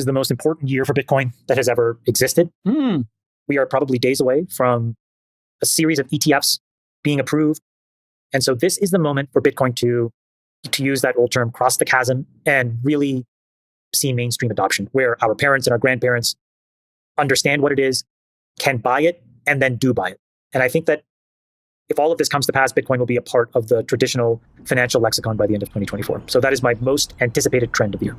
is the most important year for Bitcoin that has ever existed. We are probably days away from a series of ETFs being approved. And so this is the moment for Bitcoin to use that old term, cross the chasm, and really see mainstream adoption, where our parents and our grandparents understand what it is, can buy it, and then do buy it. And I think that if all of this comes to pass, Bitcoin will be a part of the traditional financial lexicon by the end of 2024. So that is my most anticipated trend of the year.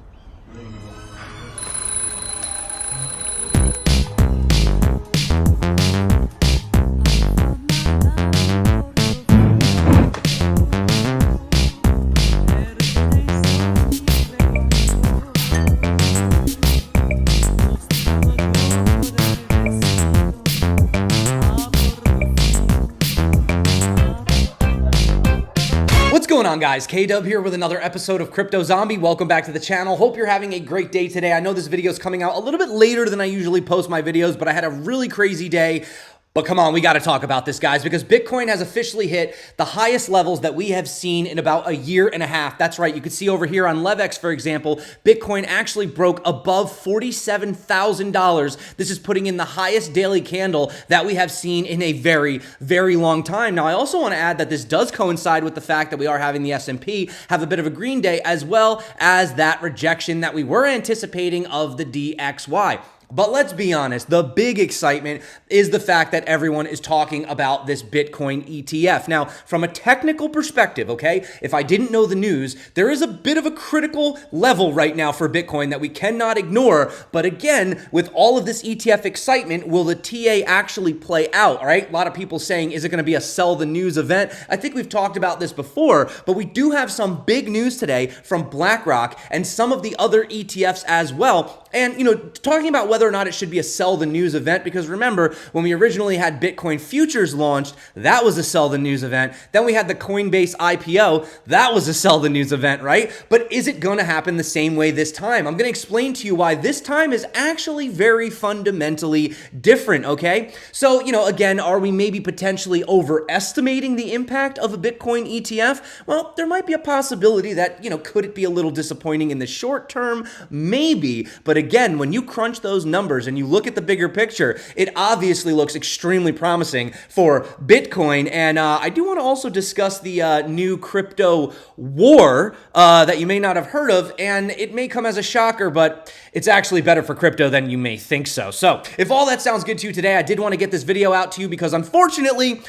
What's going on, guys? K-Dub here with another episode of Crypto Zombie. Welcome back to the channel. Hope you're having a great day today. I know this video is coming out a little bit later than I usually post my videos, but I had a really crazy day. But come on, we got to talk about this, guys, because Bitcoin has officially hit the highest levels that we have seen in about a year and a half. That's right. You can see over here on LevX, for example, Bitcoin actually broke above $47,000. This is putting in the highest daily candle that we have seen in a very, very long time. Now, I also want to add that this does coincide with the fact that we are having the S&P have a bit of a green day, as well as that rejection that we were anticipating of the DXY. But let's be honest, the big excitement is the fact that everyone is talking about this Bitcoin ETF. Now, from a technical perspective, okay, if I didn't know the news, there is a bit of a critical level right now for Bitcoin that we cannot ignore. But again, with all of this ETF excitement, will the TA actually play out, all right? A lot of people saying, is it going to be a sell the news event? I think we've talked about this before, but we do have some big news today from BlackRock and some of the other ETFs as well. And, you know, talking about whether or not it should be a sell the news event, because remember, when we originally had Bitcoin futures launched, that was a sell the news event. Then we had the Coinbase IPO, that was a sell the news event, right? But is it going to happen the same way this time? I'm going to explain to you why this time is actually very fundamentally different, okay? So, you know, again, are we maybe potentially overestimating the impact of a Bitcoin ETF? Well, there might be a possibility that, you know, could it be a little disappointing in the short term? Maybe, but again, when you crunch those numbers and you look at the bigger picture, it obviously looks extremely promising for Bitcoin. And I do want to also discuss the new crypto war that you may not have heard of, and it may come as a shocker, but it's actually better for crypto than you may think so. So if all that sounds good to you today, I did want to get this video out to you because unfortunately,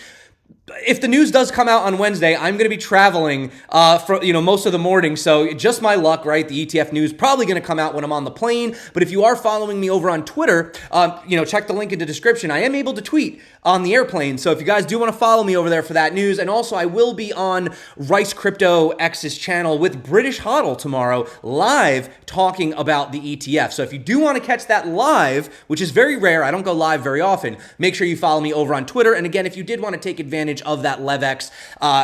if the news does come out on Wednesday, I'm going to be traveling for most of the morning, so just my luck, right? The ETF news probably going to come out when I'm on the plane, but if you are following me over on Twitter, check the link in the description. I am able to tweet on the airplane, so if you guys do want to follow me over there for that news, and also I will be on Rice Crypto X's channel with British Hodl tomorrow, live talking about the ETF. So if you do want to catch that live, which is very rare, I don't go live very often, make sure you follow me over on Twitter. And again, if you did want to take advantage of that LevX,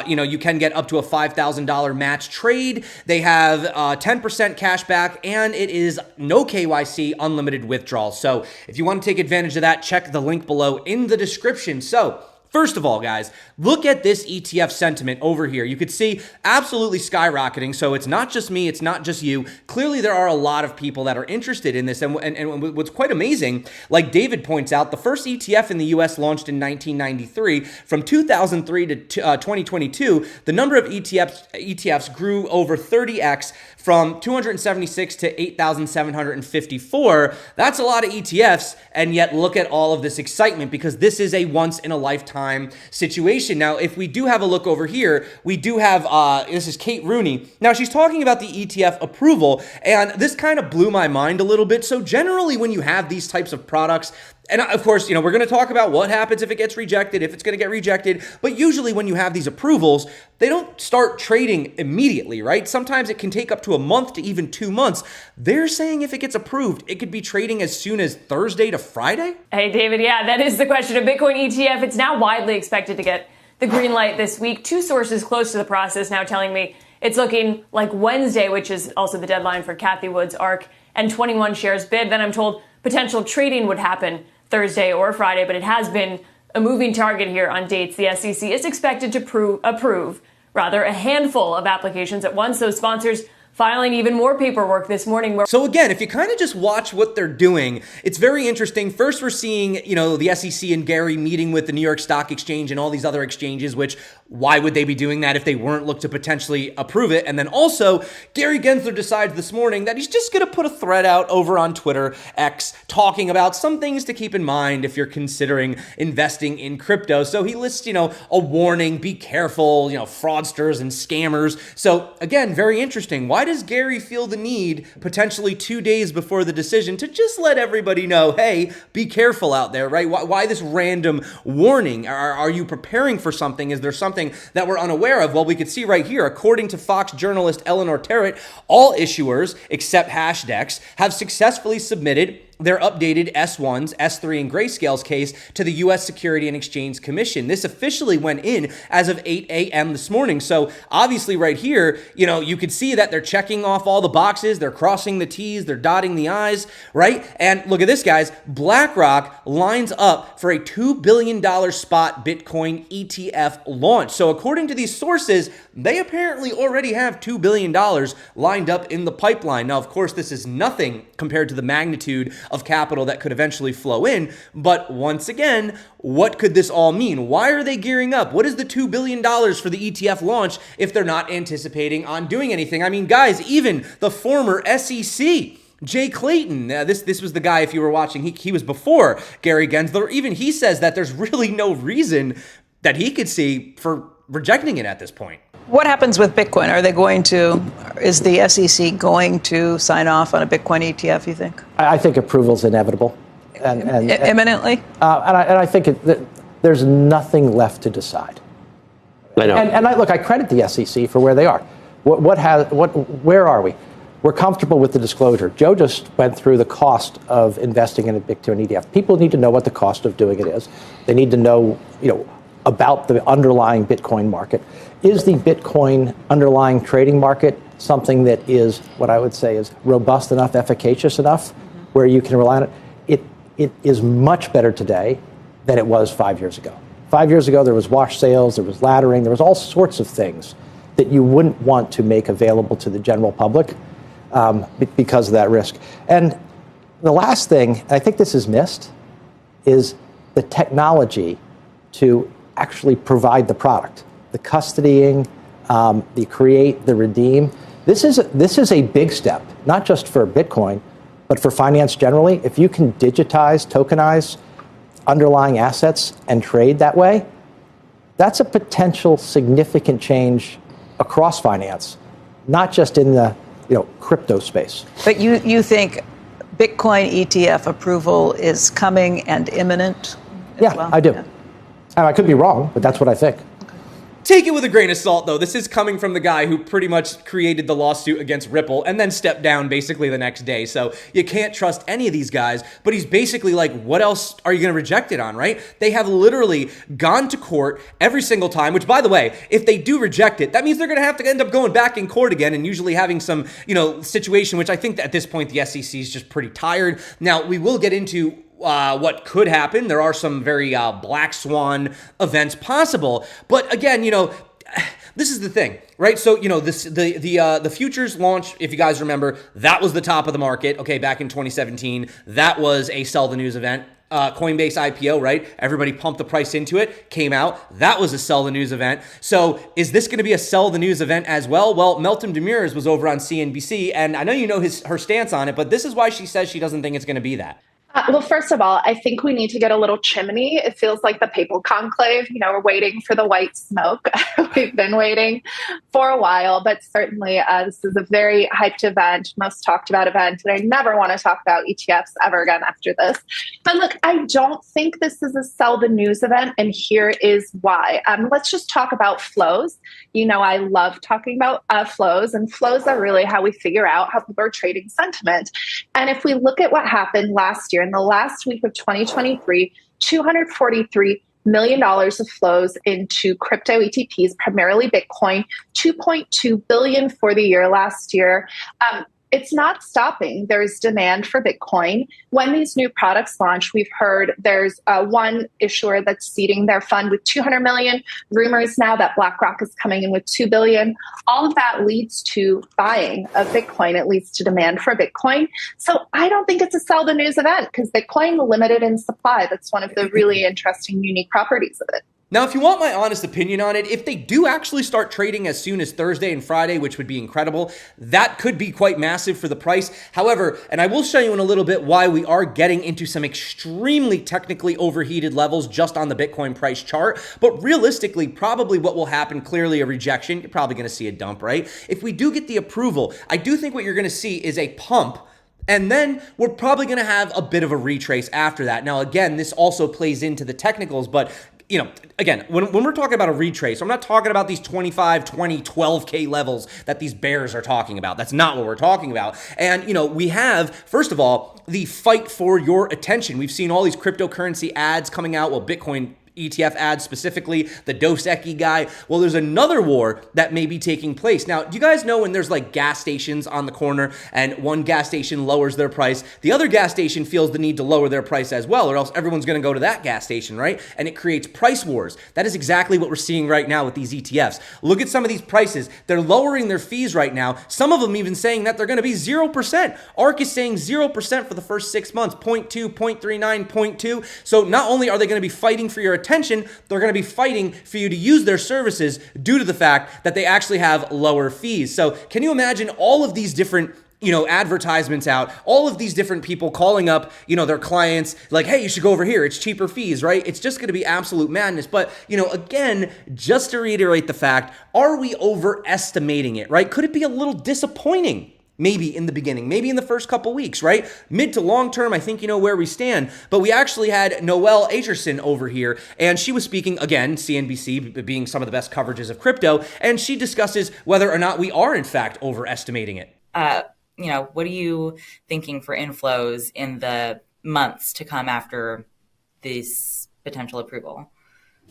you can get up to a $5,000 match trade. They have 10% cash back, and it is no KYC, unlimited withdrawals. So if you want to take advantage of that, check the link below in the description. So first of all, guys, look at this ETF sentiment over here. You could see absolutely skyrocketing. So it's not just me, it's not just you. Clearly, there are a lot of people that are interested in this. And what's quite amazing, like David points out, the first ETF in the US launched in 1993. From 2003 to 2022, the number of ETFs grew over 30x from 276 to 8,754. That's a lot of ETFs. And yet look at all of this excitement, because this is a once in a lifetime situation. Now, if we do have a look over here, we do have, this is Kate Rooney. Now, she's talking about the ETF approval, and this kind of blew my mind a little bit. So generally, when you have these types of products, and of course, we're going to talk about what happens if it gets rejected, if it's going to get rejected. But usually when you have these approvals, they don't start trading immediately, right? Sometimes it can take up to a month to even 2 months. They're saying if it gets approved, it could be trading as soon as Thursday to Friday? Hey, David, yeah, that is the question. A Bitcoin ETF, it's now widely expected to get the green light this week. Two sources close to the process now telling me it's looking like Wednesday, which is also the deadline for Cathie Wood's ARK and 21 shares bid. Then I'm told potential trading would happen Thursday or Friday, but it has been a moving target here on dates. The SEC is expected to approve a handful of applications at once. Those sponsors filing even more paperwork this morning. So again, if you kind of just watch what they're doing, it's very interesting. First, we're seeing, the SEC and Gary meeting with the New York Stock Exchange and all these other exchanges, which why would they be doing that if they weren't looked to potentially approve it? And then also, Gary Gensler decides this morning that he's just going to put a thread out over on Twitter, X, talking about some things to keep in mind if you're considering investing in crypto. So he lists, a warning, be careful, fraudsters and scammers. So again, very interesting. Why does Gary feel the need, potentially 2 days before the decision, to just let everybody know, hey, be careful out there, right? Why this random warning? Are you preparing for something? Is there something that we're unaware of? Well, we could see right here, according to Fox journalist Eleanor Terrett, all issuers, except Hashdex, have successfully submitted their updated S1s, S3, and Grayscale's case to the U.S. Security and Exchange Commission. This officially went in as of 8 a.m. this morning. So obviously right here, you could see that they're checking off all the boxes, they're crossing the T's, they're dotting the I's, right? And look at this, guys. BlackRock lines up for a $2 billion spot Bitcoin ETF launch. So according to these sources, they apparently already have $2 billion lined up in the pipeline. Now, of course, this is nothing compared to the magnitude of capital that could eventually flow in. But once again, what could this all mean? Why are they gearing up? What is the $2 billion for the ETF launch if they're not anticipating on doing anything? I mean, guys, even the former SEC, Jay Clayton, this was the guy, if you were watching, he was before Gary Gensler. Even he says that there's really no reason that he could see for rejecting it at this point. What happens with Bitcoin? Is the SEC going to sign off on a Bitcoin ETF, you think? I think approval is inevitable. And imminently? I think there's nothing left to decide. I know. Look, I credit the SEC for where they are. Where are we? We're comfortable with the disclosure. Joe just went through the cost of investing in a Bitcoin ETF. People need to know what the cost of doing it is. They need to know, about the underlying Bitcoin market. Is the Bitcoin underlying trading market something that is what I would say is robust enough, efficacious enough, where you can rely on it? It is much better today than it was 5 years ago. 5 years ago, there was wash sales, there was laddering, there was all sorts of things that you wouldn't want to make available to the general public because of that risk. And the last thing, I think this is missed, is the technology to actually provide the product, the custodying, the create, the redeem. This is a big step, not just for Bitcoin, but for finance generally. If you can digitize, tokenize underlying assets and trade that way, that's a potential significant change across finance, not just in the crypto space. But you think Bitcoin ETF approval is coming and imminent? Yeah, well? I do. Yeah. And I could be wrong, but that's what I think. Take it with a grain of salt, though. This is coming from the guy who pretty much created the lawsuit against Ripple and then stepped down basically the next day. So you can't trust any of these guys. But he's basically like, what else are you going to reject it on, right? They have literally gone to court every single time, which, by the way, if they do reject it, that means they're going to have to end up going back in court again and usually having some, situation, which I think that at this point the SEC is just pretty tired. Now, we will get into what could happen. There are some very black swan events possible. But again, this is the thing, right? So, the futures launch, if you guys remember, that was the top of the market, okay, back in 2017. That was a sell the news event. Coinbase IPO, right? Everybody pumped the price into it, came out. That was a sell the news event. So is this going to be a sell the news event as well? Well, Meltem Demirors was over on CNBC, and I know her stance on it, but this is why she says she doesn't think it's going to be that. Well, first of all, I think we need to get a little chimney. It feels like the papal conclave. We're waiting for the white smoke. We've been waiting for a while, but certainly this is a very hyped event, most talked about event. And I never want to talk about ETFs ever again after this. But look, I don't think this is a sell the news event. And here is why. Let's just talk about flows. I love talking about flows, and flows are really how we figure out how people are trading sentiment. And if we look at what happened last year, in the last week of 2023, $243 million of flows into crypto ETPs, primarily Bitcoin, $2.2 billion for the year last year. It's not stopping. There's demand for Bitcoin. When these new products launch, we've heard there's one issuer that's seeding their fund with 200 million. Rumors now that BlackRock is coming in with 2 billion. All of that leads to buying of Bitcoin. It leads to demand for Bitcoin. So I don't think it's a sell the news event because Bitcoin limited in supply. That's one of the really interesting, unique properties of it. Now, if you want my honest opinion on it, if they do actually start trading as soon as Thursday and Friday, which would be incredible, that could be quite massive for the price. However, and I will show you in a little bit why we are getting into some extremely technically overheated levels just on the Bitcoin price chart. But realistically, probably what will happen, clearly a rejection. You're probably going to see a dump, right? If we do get the approval, I do think what you're going to see is a pump. And then we're probably going to have a bit of a retrace after that. Now, again, this also plays into the technicals, but again, when we're talking about a retrace, I'm not talking about these 25, 20, 12K levels that these bears are talking about. That's not what we're talking about. And, we have, first of all, the fight for your attention. We've seen all these cryptocurrency ads coming out. Well, Bitcoin ETF ads specifically, the Dos Equis guy. Well, there's another war that may be taking place. Now, do you guys know when there's like gas stations on the corner and one gas station lowers their price, the other gas station feels the need to lower their price as well, or else everyone's going to go to that gas station, right? And it creates price wars. That is exactly what we're seeing right now with these ETFs. Look at some of these prices. They're lowering their fees right now. Some of them even saying that they're going to be 0%. ARK is saying 0% for the first 6 months, 0.2, 0.39, 0.2. So not only are they going to be fighting for your attention, they're going to be fighting for you to use their services due to the fact that they actually have lower fees. So can you imagine all of these different advertisements out, all of these different people calling up, their clients like, hey, you should go over here. It's cheaper fees, right? It's just going to be absolute madness. But, again, just to reiterate the fact, are we overestimating it, right? Could it be a little disappointing? Maybe in the beginning, maybe in the first couple weeks, right? Mid to long term, I think you know where we stand. But we actually had Noelle Acherson over here, and she was speaking, again, CNBC being some of the best coverages of crypto, and she discusses whether or not we are, in fact, overestimating it. What are you thinking for inflows in the months to come after this potential approval?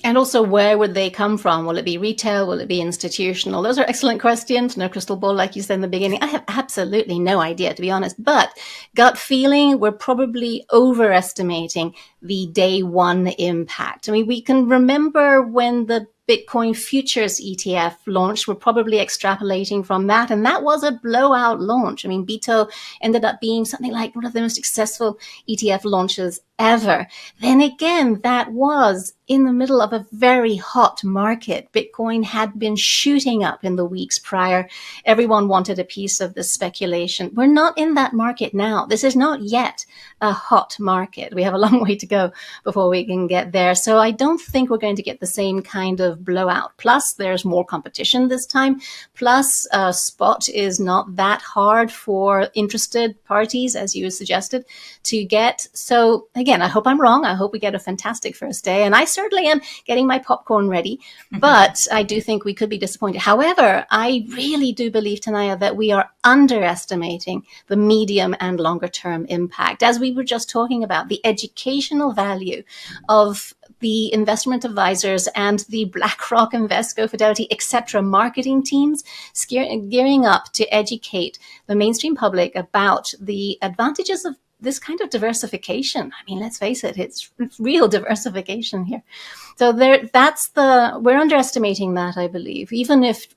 And also, where would they come from? Will it be retail? Will it be institutional? Those are excellent questions. No crystal ball, like you said in the beginning. I have absolutely no idea, to be honest. But gut feeling, we're probably overestimating the day one impact. I mean, we can remember when the Bitcoin futures ETF launched. We're probably extrapolating from that. And that was a blowout launch. I mean, BITO ended up being something like one of the most successful ETF launches ever. Then again, that was in the middle of a very hot market. Bitcoin had been shooting up in the weeks prior. Everyone wanted a piece of the speculation. We're not in that market now. This is not yet a hot market. We have a long way to go before we can get there. So I don't think we're going to get the same kind of blowout. Plus, there's more competition this time. Plus, spot is not that hard for interested parties, as you suggested, to get. So again, I hope I'm wrong. I hope we get a fantastic first day. And I certainly am getting my popcorn ready. But I do think we could be disappointed. However, I really do believe, Tanaya, that we are underestimating the medium and longer term impact. As we were just talking about, the educational value of the investment advisors and the BlackRock, Invesco, Fidelity, etc. marketing teams gearing up to educate the mainstream public about the advantages of this kind of diversification. I mean, let's face it, it's real diversification here. So we're underestimating that, I believe. Even if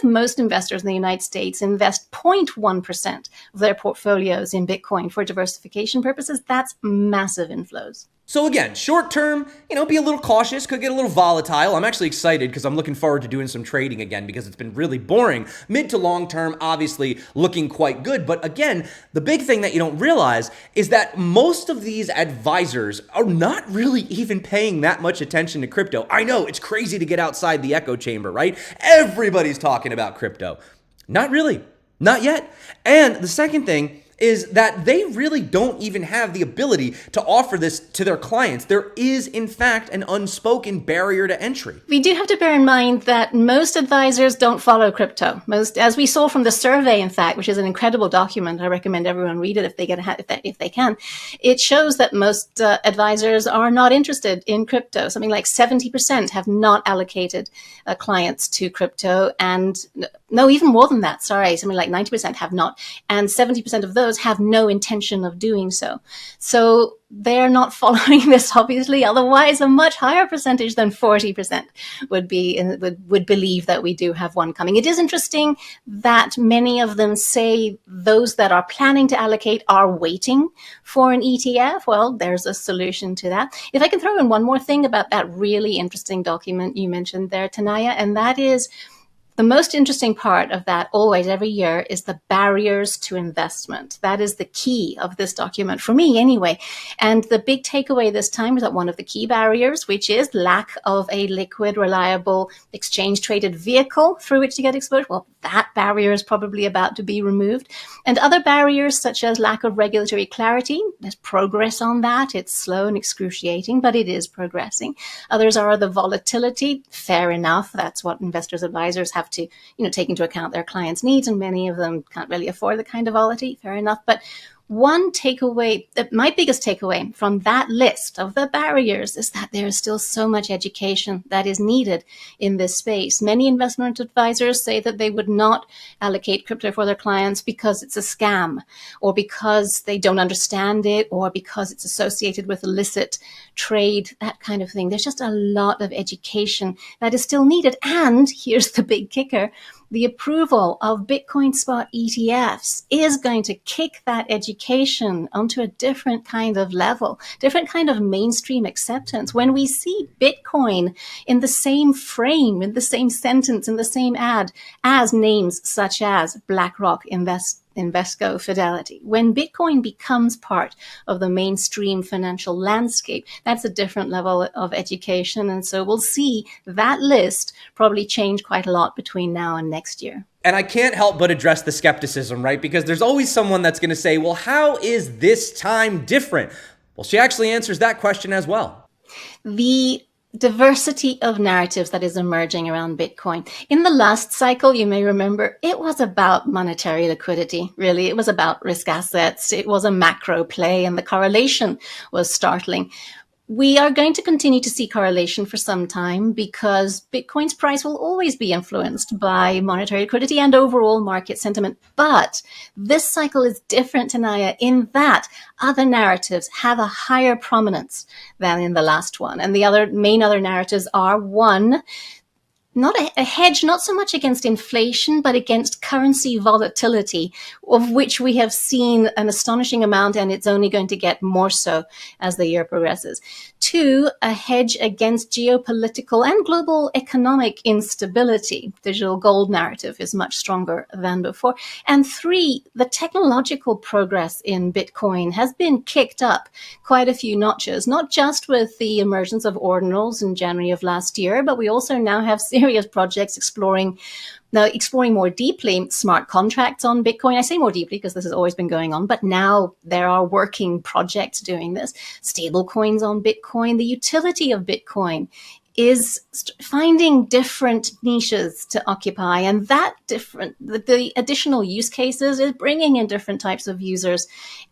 most investors in the United States invest 0.1% of their portfolios in Bitcoin for diversification purposes, that's massive inflows. So again, short term, be a little cautious, could get a little volatile. I'm actually excited because I'm looking forward to doing some trading again because it's been really boring. Mid to long term, obviously looking quite good. But again, the big thing that you don't realize is that most of these advisors are not really even paying that much attention to crypto. I know it's crazy to get outside the echo chamber, right? Everybody's talking about crypto. Not really. Not yet. And the second thing, is that they really don't even have the ability to offer this to their clients. There is, in fact, an unspoken barrier to entry. We do have to bear in mind that most advisors don't follow crypto. Most, as we saw from the survey, in fact, which is an incredible document. I recommend everyone read it if they can. It shows that most advisors are not interested in crypto. Something like 70% have not allocated clients to crypto, and no, even more than that. Sorry, something like 90% have not, and 70% of those have no intention of doing so. So they're not following this, obviously. Otherwise, a much higher percentage than 40% would believe that we do have one coming. It is interesting that many of them say those that are planning to allocate are waiting for an ETF. Well, there's a solution to that. If I can throw in one more thing about that really interesting document you mentioned there, Tanaya, and that is, the most interesting part of that always every year is the barriers to investment. That is the key of this document, for me anyway. And the big takeaway this time is that one of the key barriers, which is lack of a liquid, reliable, exchange-traded vehicle through which to get exposure, well, that barrier is probably about to be removed. And other barriers such as lack of regulatory clarity, there's progress on that. It's slow and excruciating, but it is progressing. Others are the volatility. Fair enough. That's what investors' advisors have to, take into account their clients' needs, and many of them can't really afford the kind of volatility. Fair enough. But one takeaway, my biggest takeaway from that list of the barriers, is that there is still so much education that is needed in this space. Many investment advisors say that they would not allocate crypto for their clients because it's a scam, or because they don't understand it, or because it's associated with illicit trade, that kind of thing. There's just a lot of education that is still needed. And here's the big kicker. The approval of Bitcoin spot ETFs is going to kick that education onto a different kind of level, different kind of mainstream acceptance. When we see Bitcoin in the same frame, in the same sentence, in the same ad as names such as BlackRock, Invesco, Fidelity. When Bitcoin becomes part of the mainstream financial landscape, that's a different level of education. And so we'll see that list probably change quite a lot between now and next year. And I can't help but address the skepticism, right? Because there's always someone that's going to say, well, how is this time different? Well, she actually answers that question as well. The diversity of narratives that is emerging around Bitcoin. In the last cycle, you may remember, it was about monetary liquidity, really. It was about risk assets. It was a macro play, and the correlation was startling. We are going to continue to see correlation for some time because Bitcoin's price will always be influenced by monetary liquidity and overall market sentiment. But this cycle is different, Tanaya, in that other narratives have a higher prominence than in the last one. And the other main narratives are, one, not a hedge, not so much against inflation, but against currency volatility, of which we have seen an astonishing amount, and it's only going to get more so as the year progresses. Two, a hedge against geopolitical and global economic instability. Digital gold narrative is much stronger than before. And three, the technological progress in Bitcoin has been kicked up quite a few notches, not just with the emergence of ordinals in January of last year, but we also now have serious projects exploring more deeply smart contracts on Bitcoin. I say more deeply because this has always been going on, but now there are working projects doing this. Stable coins on Bitcoin. The utility of Bitcoin is finding different niches to occupy, and the additional use cases is bringing in different types of users,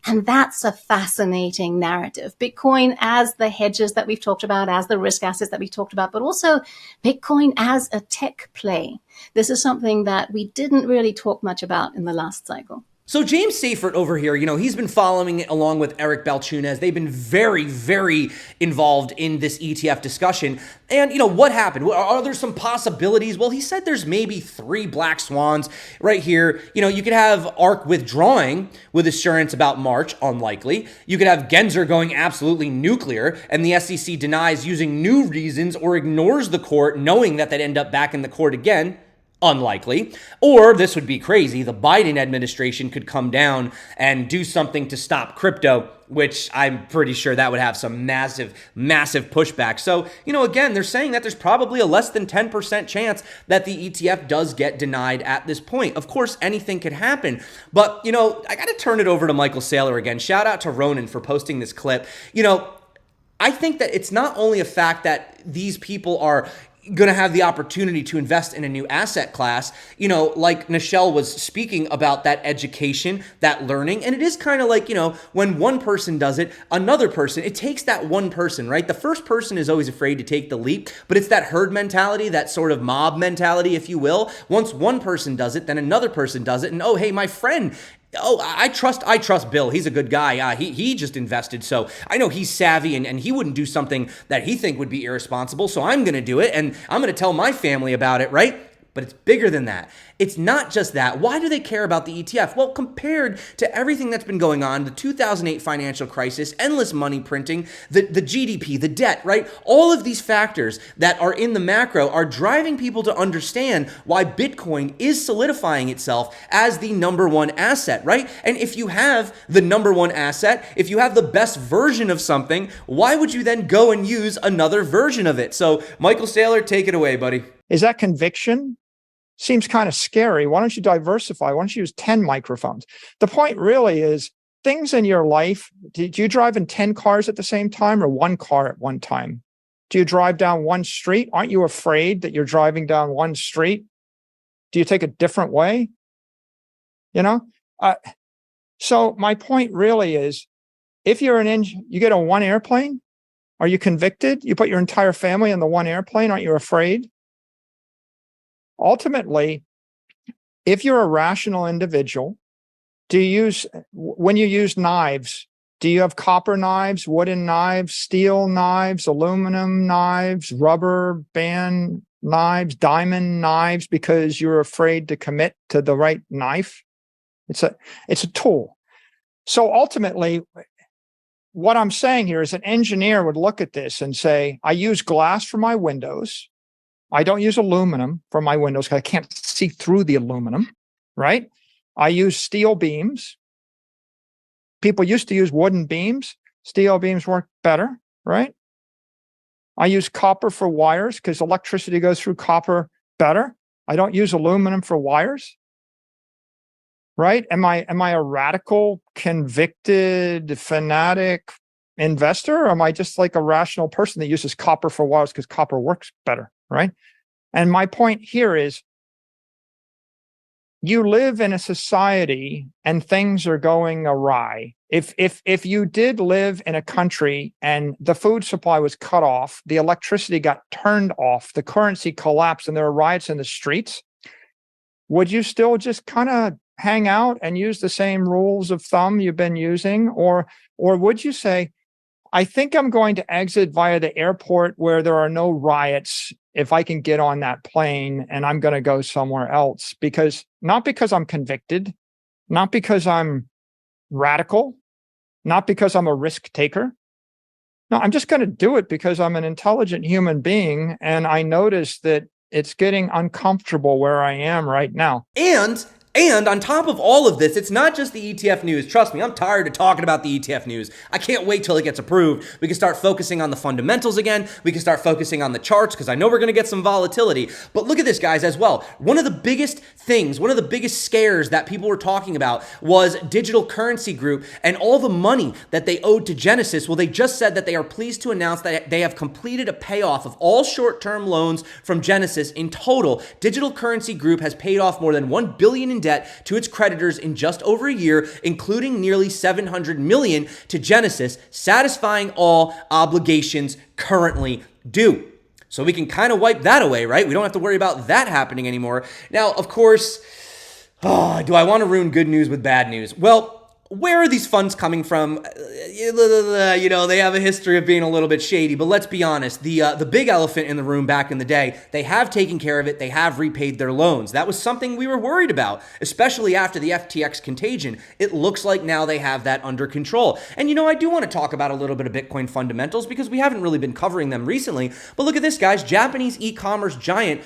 and that's a fascinating narrative. Bitcoin as the hedges that we've talked about, as the risk assets that we've talked about, but also Bitcoin as a tech play. This is something that we didn't really talk much about in the last cycle. So James Seifert over here, he's been following along with Eric Balchunas. They've been very, very involved in this ETF discussion. And, what happened? Are there some possibilities? Well, he said there's maybe 3 black swans right here. You could have ARK withdrawing with assurance about March, unlikely. You could have Gensler going absolutely nuclear, and the SEC denies using new reasons or ignores the court, knowing that they'd end up back in the court again. Unlikely. Or this would be crazy. The Biden administration could come down and do something to stop crypto, which I'm pretty sure that would have some massive pushback. So, again, they're saying that there's probably a less than 10% chance that the ETF does get denied at this point. Of course, anything could happen, but, I got to turn it over to Michael Saylor again. Shout out to Ronan for posting this clip. I think that it's not only a fact that these people are going to have the opportunity to invest in a new asset class, like Nichelle was speaking about, that education, that learning. And it is kind of like, when one person does it, another person, it takes that one person, right? The first person is always afraid to take the leap, but it's that herd mentality, that sort of mob mentality, if you will. Once one person does it, then another person does it. And, oh, hey, my friend, I trust Bill. He's a good guy. He just invested, so I know he's savvy, and he wouldn't do something that he think would be irresponsible, so I'm going to do it, and I'm going to tell my family about it, right? But it's bigger than that. It's not just that. Why do they care about the ETF? Well, compared to everything that's been going on, the 2008 financial crisis, endless money printing, the GDP, the debt, right? All of these factors that are in the macro are driving people to understand why Bitcoin is solidifying itself as the number one asset, right? And if you have the number one asset, if you have the best version of something, why would you then go and use another version of it? So, Michael Saylor, take it away, buddy. Is that conviction? Seems kind of scary. Why don't you diversify? Why don't you use 10 microphones? The point really is things in your life. Do you drive in 10 cars at the same time or one car at one time? Do you drive down one street? Aren't you afraid that you're driving down one street? Do you take a different way? So my point really is, if you're you get on one airplane, are you convicted? You put your entire family on the one airplane. Aren't you afraid? Ultimately, if you're a rational individual, when you use knives, do you have copper knives, wooden knives, steel knives, aluminum knives, rubber band knives, diamond knives, because you're afraid to commit to the right knife? It's a tool. So ultimately, what I'm saying here is an engineer would look at this and say, I use glass for my windows. I don't use aluminum for my windows because I can't see through the aluminum, right? I use steel beams. People used to use wooden beams. Steel beams work better, right? I use copper for wires because electricity goes through copper better. I don't use aluminum for wires, right? Am I a radical, convicted, fanatic investor? Or am I just like a rational person that uses copper for wires because copper works better? Right. And my point here is, you live in a society and things are going awry. If you did live in a country and the food supply was cut off, the electricity got turned off, the currency collapsed, and there were riots in the streets, would you still just kind of hang out and use the same rules of thumb you've been using? Or would you say, I think I'm going to exit via the airport where there are no riots if I can get on that plane, and I'm going to go somewhere else, not because I'm convicted, not because I'm radical, not because I'm a risk taker. No, I'm just going to do it because I'm an intelligent human being, and I notice that it's getting uncomfortable where I am right now. And on top of all of this, it's not just the ETF news. Trust me, I'm tired of talking about the ETF news. I can't wait till it gets approved. We can start focusing on the fundamentals again. We can start focusing on the charts because I know we're going to get some volatility. But look at this, guys, as well. One of the biggest things, one of the biggest scares that people were talking about was Digital Currency Group and all the money that they owed to Genesis. Well, they just said that they are pleased to announce that they have completed a payoff of all short-term loans from Genesis. In total, Digital Currency Group has paid off more than $1 billion in debt to its creditors in just over a year, including nearly $700 million to Genesis, satisfying all obligations currently due. So we can kind of wipe that away, right? We don't have to worry about that happening anymore. Now, of course, do I want to ruin good news with bad news? Well, where are these funds coming from? You know, they have a history of being a little bit shady, but let's be honest. The big elephant in the room back in the day, they have taken care of it. They have repaid their loans. That was something we were worried about, especially after the FTX contagion. It looks like now they have that under control. And you know, I do want to talk about a little bit of Bitcoin fundamentals because we haven't really been covering them recently. But look at this, guys. Japanese e-commerce giant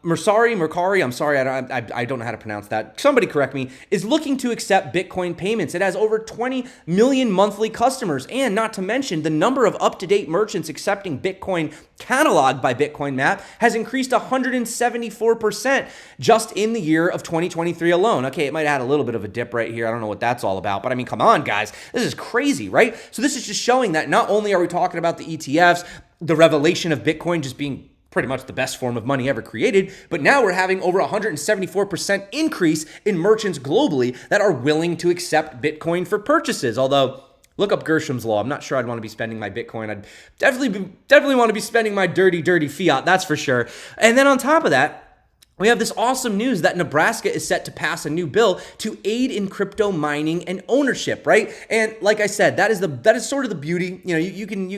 Mercari, I'm sorry, I don't know how to pronounce that. Somebody correct me, is looking to accept Bitcoin payments. It has over 20 million monthly monthly customers, and not to mention the number of up-to-date merchants accepting Bitcoin cataloged by Bitcoin Map has increased 174% just in the year of 2023 alone. Okay, it might have had a little bit of a dip right here. I don't know what that's all about, but I mean, come on, guys. This is crazy, right? So this is just showing that not only are we talking about the ETFs, the revelation of Bitcoin just being pretty much the best form of money ever created, but now we're having over 174% increase in merchants globally that are willing to accept Bitcoin for purchases. Although, look up Gersham's law. I'm not sure I'd want to be spending my Bitcoin. I'd definitely want to be spending my dirty fiat, that's for sure. And then on top of that, we have this awesome news that Nebraska is set to pass a new bill to aid in crypto mining and ownership, right? And like I said, that is sort of the beauty. You know, you can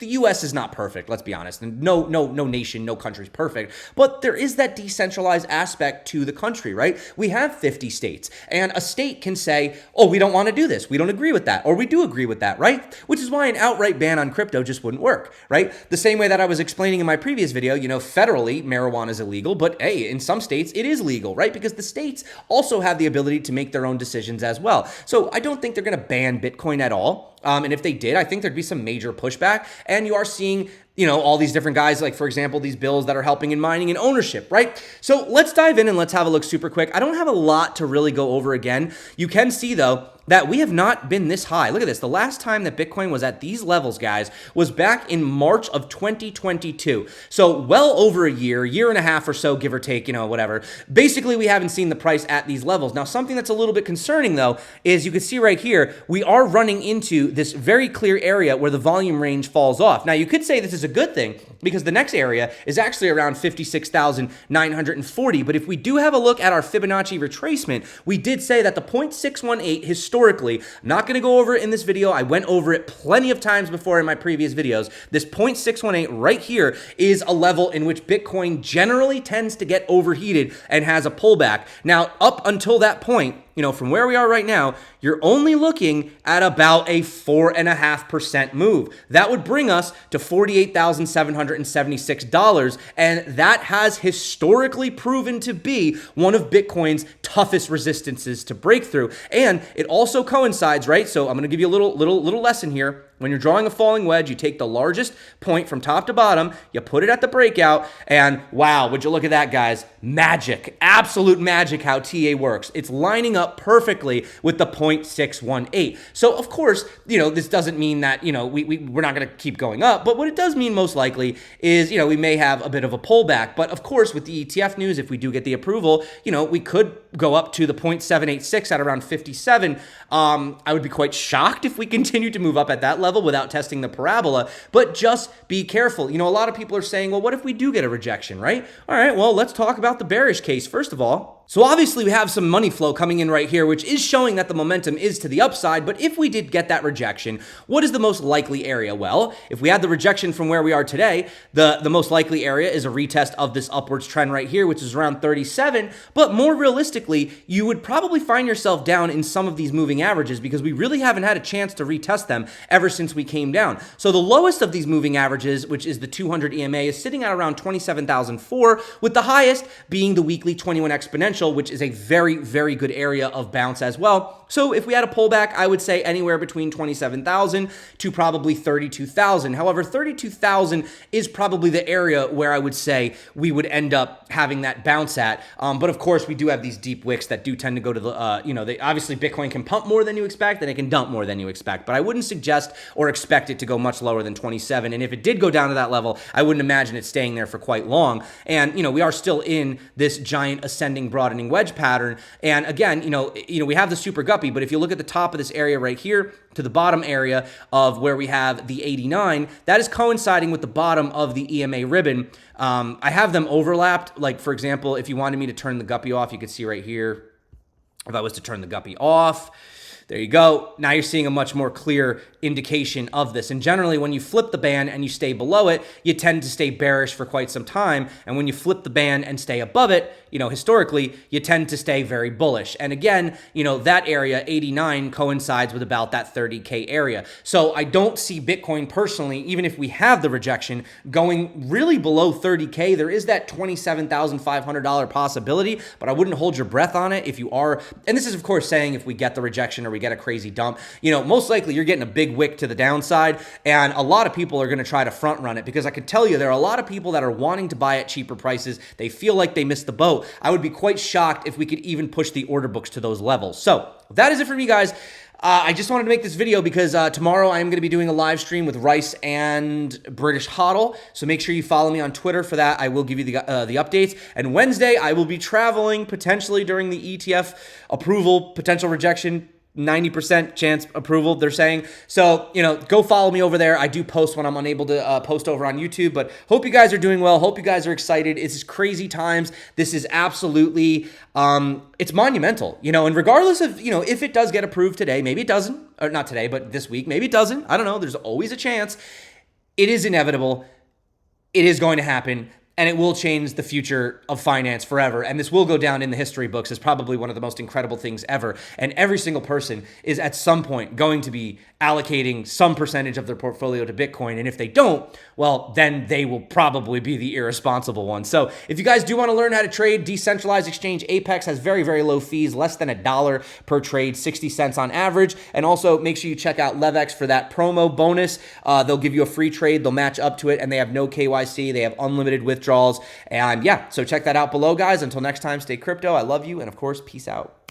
the US is not perfect, let's be honest. And no nation, no country is perfect. But there is that decentralized aspect to the country, right? We have 50 states, and a state can say, oh, we don't want to do this. We don't agree with that. Or we do agree with that, right? Which is why an outright ban on crypto just wouldn't work, right? The same way that I was explaining in my previous video, you know, federally, marijuana is illegal, but hey, in some states, it is legal, right? Because the states also have the ability to make their own decisions as well. So I don't think they're going to ban Bitcoin at all. And if they did, I think there'd be some major pushback. And you are seeing, you know, all these different guys, like, for example, these bills that are helping in mining and ownership, right? So let's dive in and let's have a look super quick. I don't have a lot to really go over again. You can see, though, that we have not been this high. Look at this. The last time that Bitcoin was at these levels, guys, was back in March of 2022. So well over a year and a half or so, give or take, you know, whatever. Basically, we haven't seen the price at these levels. Now, something that's a little bit concerning, though, is you can see right here, we are running into this very clear area where the volume range falls off. Now, you could say this is a good thing because the next area is actually around 56,940. But if we do have a look at our Fibonacci retracement, we did say that the 0.618 historically, I'm not going to go over it in this video. I went over it plenty of times before in my previous videos. This 0.618 right here is a level in which Bitcoin generally tends to get overheated and has a pullback. Now, up until that point, you know, from where we are right now, you're only looking at about a 4.5% move. That would bring us to $48,776, and that has historically proven to be one of Bitcoin's toughest resistances to break through. And it also coincides, right? So I'm going to give you a little lesson here. When you're drawing a falling wedge, you take the largest point from top to bottom, you put it at the breakout, and wow, would you look at that, guys? Magic, absolute magic how TA works. It's lining up perfectly with the 0.618. So of course, you know, this doesn't mean that, you know, we're not going to keep going up, but what it does mean most likely is, you know, we may have a bit of a pullback. But of course, with the ETF news, if we do get the approval, you know, we could go up to the 0.786 at around 57. I would be quite shocked if we continue to move up at that level without testing the parabola, but just be careful. You know, a lot of people are saying, well, what if we do get a rejection, right? All right, well, let's talk about the bearish case first of all. So obviously we have some money flow coming in right here, which is showing that the momentum is to the upside. But if we did get that rejection, what is the most likely area? Well, if we had the rejection from where we are today, the most likely area is a retest of this upwards trend right here, which is around 37. But more realistically, you would probably find yourself down in some of these moving averages because we really haven't had a chance to retest them ever since we came down. So the lowest of these moving averages, which is the 200 EMA, is sitting at around 27,004, with the highest being the weekly 21 exponential, which is a very, very good area of bounce as well. So if we had a pullback, I would say anywhere between 27,000 to probably 32,000. However, 32,000 is probably the area where I would say we would end up having that bounce at. But of course, we do have these deep wicks that do tend to go to the, you know, obviously Bitcoin can pump more than you expect and it can dump more than you expect. But I wouldn't suggest or expect it to go much lower than 27. And if it did go down to that level, I wouldn't imagine it staying there for quite long. And, you know, we are still in this giant ascending broadening wedge pattern. And again, you know, we have the super guppy, but if you look at the top of this area right here to the bottom area of where we have the 89, that is coinciding with the bottom of the EMA ribbon. I have them overlapped. Like, for example, if you wanted me to turn the guppy off, you could see right here, if I was to turn the guppy off, there you go. Now you're seeing a much more clear indication of this. And generally, when you flip the band and you stay below it, you tend to stay bearish for quite some time. And when you flip the band and stay above it, you know, historically, you tend to stay very bullish. And again, you know, that area, 89, coincides with about that 30K area. So I don't see Bitcoin personally, even if we have the rejection, going really below 30K. There is that $27,500 possibility, but I wouldn't hold your breath on it if you are. And this is, of course, saying if we get the rejection or we we get a crazy dump, you know, most likely you're getting a big wick to the downside, and a lot of people are going to try to front run it, because I can tell you there are a lot of people that are wanting to buy at cheaper prices. They feel like they missed the boat. I would be quite shocked if we could even push the order books to those levels. So that is it for me, guys. I just wanted to make this video because tomorrow I am going to be doing a live stream with Rice and British Hodl. So make sure you follow me on Twitter for that. I will give you the updates. And Wednesday, I will be traveling potentially during the ETF approval, potential rejection, 90% chance approval, they're saying. So, you know, go follow me over there. I do post when I'm unable to post over on YouTube, but hope you guys are doing well. Hope you guys are excited. It's crazy times. This is absolutely, it's monumental, you know, and regardless of, you know, if it does get approved today, maybe it doesn't, or not today, but this week, maybe it doesn't. I don't know. There's always a chance. It is inevitable. It is going to happen. And it will change the future of finance forever. And this will go down in the history books as probably one of the most incredible things ever. And every single person is at some point going to be allocating some percentage of their portfolio to Bitcoin. And if they don't, well, then they will probably be the irresponsible ones. So if you guys do want to learn how to trade, decentralized exchange Apex has very, very low fees, less than $1 per trade, 60 cents on average. And also make sure you check out LevX for that promo bonus. They'll give you a free trade. They'll match up to it, and they have no KYC. They have unlimited withdrawals. And yeah, so check that out below, guys. Until next time, stay crypto. I love you. And of course, peace out.